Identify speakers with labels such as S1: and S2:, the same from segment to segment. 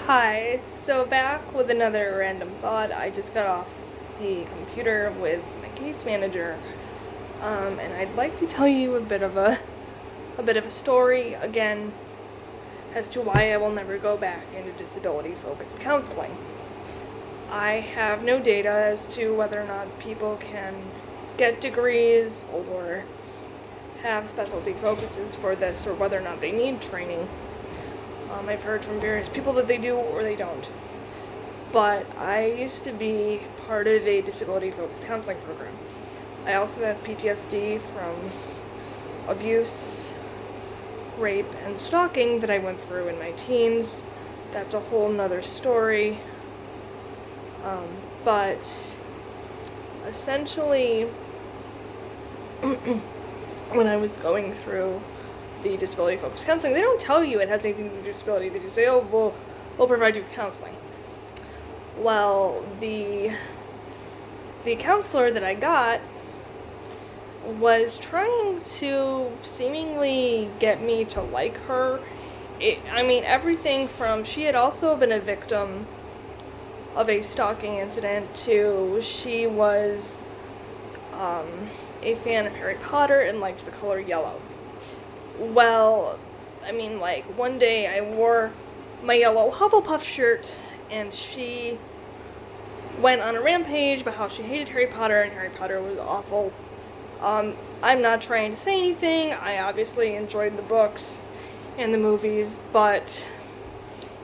S1: Hi, so back with another random thought. I just got off the computer with my case manager, and I'd like to tell you a bit of a story again as to why I will never go back into disability-focused counseling. I have no data as to whether or not people can get degrees or have specialty focuses for this, or whether or not they need training. I've heard from various people that they do or they don't. But I used to be part of a disability-focused counseling program. I also have PTSD from abuse, rape, and stalking that I went through in my teens. That's a whole nother story. But essentially, when I was going through the disability-focused counseling, they don't tell you it has anything to do with disability. They just say, oh, we'll provide you with counseling. Well, the counselor that I got was trying to seemingly get me to like her. Everything from she had also been a victim of a stalking incident to she was a fan of Harry Potter and liked the color yellow. Well, one day I wore my yellow Hufflepuff shirt and she went on a rampage about how she hated Harry Potter and Harry Potter was awful. I'm not trying to say anything. I obviously enjoyed the books and the movies, but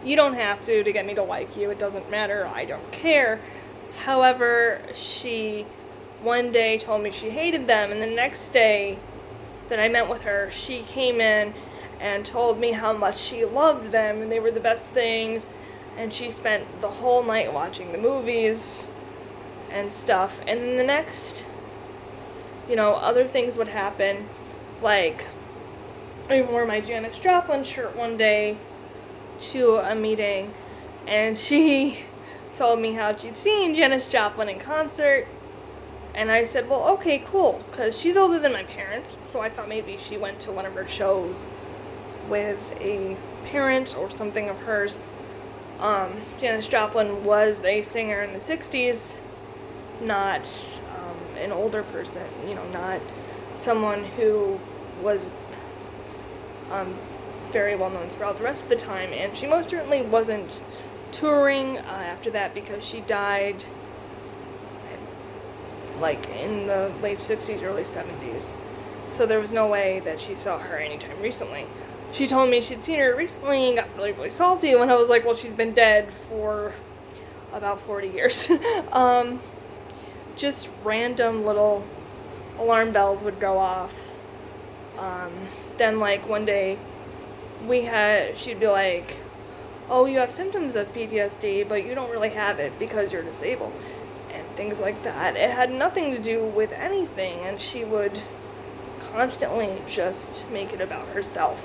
S1: you don't have to get me to like you. It doesn't matter. I don't care. However, she one day told me she hated them, and the next day that I met with her, she came in and told me how much she loved them and they were the best things, and she spent the whole night watching the movies and stuff. And then the next, other things would happen, like I wore my Janis Joplin shirt one day to a meeting, and she told me how she'd seen Janis Joplin in concert. And I said, well, okay, cool, because she's older than my parents, so I thought maybe she went to one of her shows with a parent or something of hers. Janis Joplin was a singer in the 60s, not an older person, not someone who was very well known throughout the rest of the time, and she most certainly wasn't touring after that because she died in the late 60s, early 70s. So there was no way that she saw her anytime recently. She told me she'd seen her recently and got really, really salty when I was like, well, she's been dead for about 40 years. Just random little alarm bells would go off. Then one day she'd be like, oh, you have symptoms of PTSD, but you don't really have it because you're disabled. Things like that. It had nothing to do with anything, and she would constantly just make it about herself.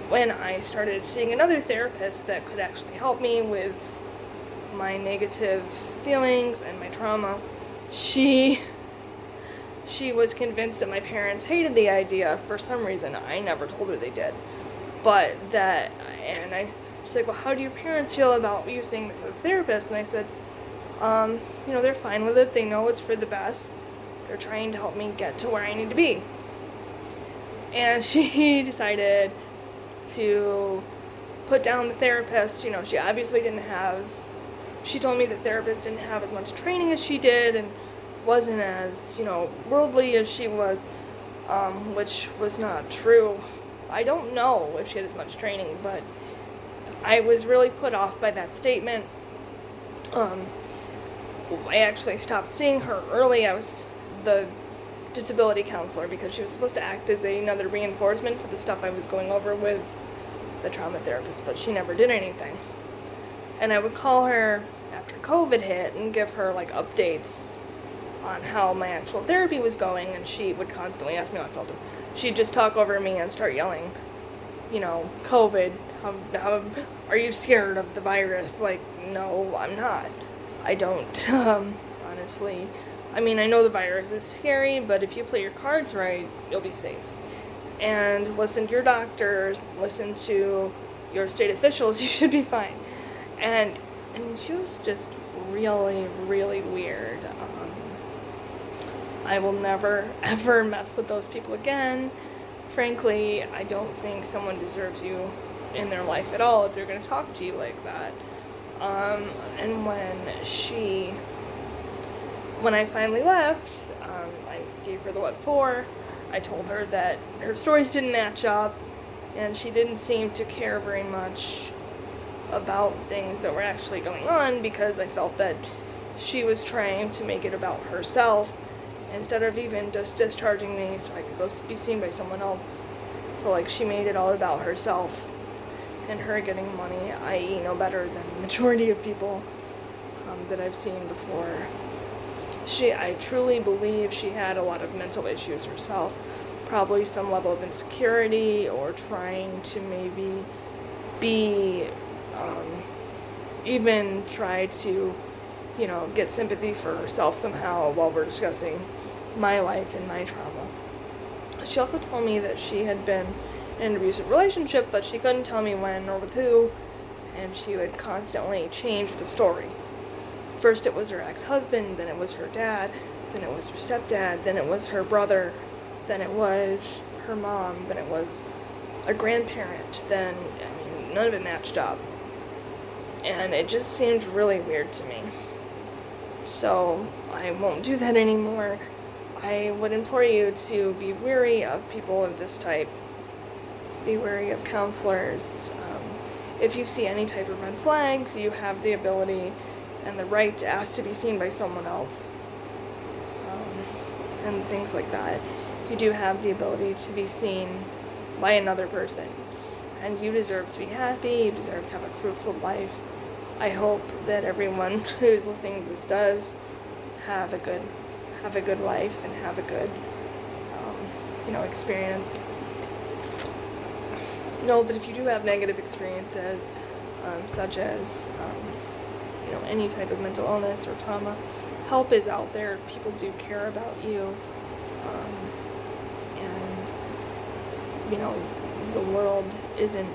S1: When I started seeing another therapist that could actually help me with my negative feelings and my trauma, she was convinced that my parents hated the idea for some reason. I never told her they did. She's like, well, how do your parents feel about you seeing this as a therapist? And I said, they're fine with it. They know it's for the best. They're trying to help me get to where I need to be. And she decided to put down the therapist. She obviously she told me the therapist didn't have as much training as she did and wasn't as, worldly as she was, which was not true. I don't know if she had as much training, but I was really put off by that statement. I actually stopped seeing her early. I was the disability counselor because she was supposed to act as another reinforcement for the stuff I was going over with the trauma therapist, but she never did anything. And I would call her after COVID hit and give her updates on how my actual therapy was going, and she would constantly ask me how I felt. She'd just talk over me and start yelling, COVID, how are you scared of the virus? No, I'm not. I don't, honestly. I know the virus is scary, but if you play your cards right, you'll be safe. And listen to your doctors, listen to your state officials, you should be fine. And I mean, she was just really, really weird. I will never, ever mess with those people again. Frankly, I don't think someone deserves you in their life at all if they're going to talk to you like that. And when I finally left, I gave her the what for. I told her that her stories didn't match up, and she didn't seem to care very much about things that were actually going on, because I felt that she was trying to make it about herself instead of even just discharging me so I could go be seen by someone else. I feel like she made it all about herself and her getting money, i.e. no better than the majority of people that I've seen before. I truly believe she had a lot of mental issues herself, probably some level of insecurity, or trying to maybe be, even try to, get sympathy for herself somehow while we're discussing my life and my trauma. She also told me that she had been in an abusive relationship, but she couldn't tell me when or with who, and she would constantly change the story. First it was her ex-husband, then it was her dad, then it was her stepdad, then it was her brother, then it was her mom, then it was a grandparent, then, none of it matched up. And it just seemed really weird to me. So I won't do that anymore. I would implore you to be wary of people of this type. Be wary of counselors. If you see any type of red flags, you have the ability and the right to ask to be seen by someone else, and things like that. You do have the ability to be seen by another person, and you deserve to be happy. You deserve to have a fruitful life. I hope that everyone who's listening to this does have a good life and have a good experience. Know that if you do have negative experiences, such as any type of mental illness or trauma, help is out there. People do care about you, and the world isn't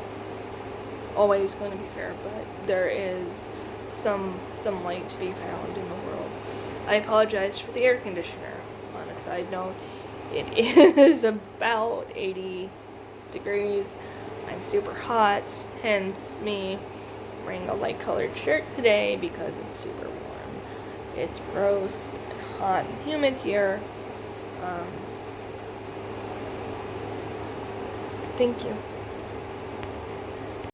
S1: always going to be fair, but there is some light to be found in the world. I apologize for the air conditioner. On a side note, it is about 80 degrees. I'm super hot, hence me wearing a light colored shirt today because it's super warm. It's gross and hot and humid here. Thank you.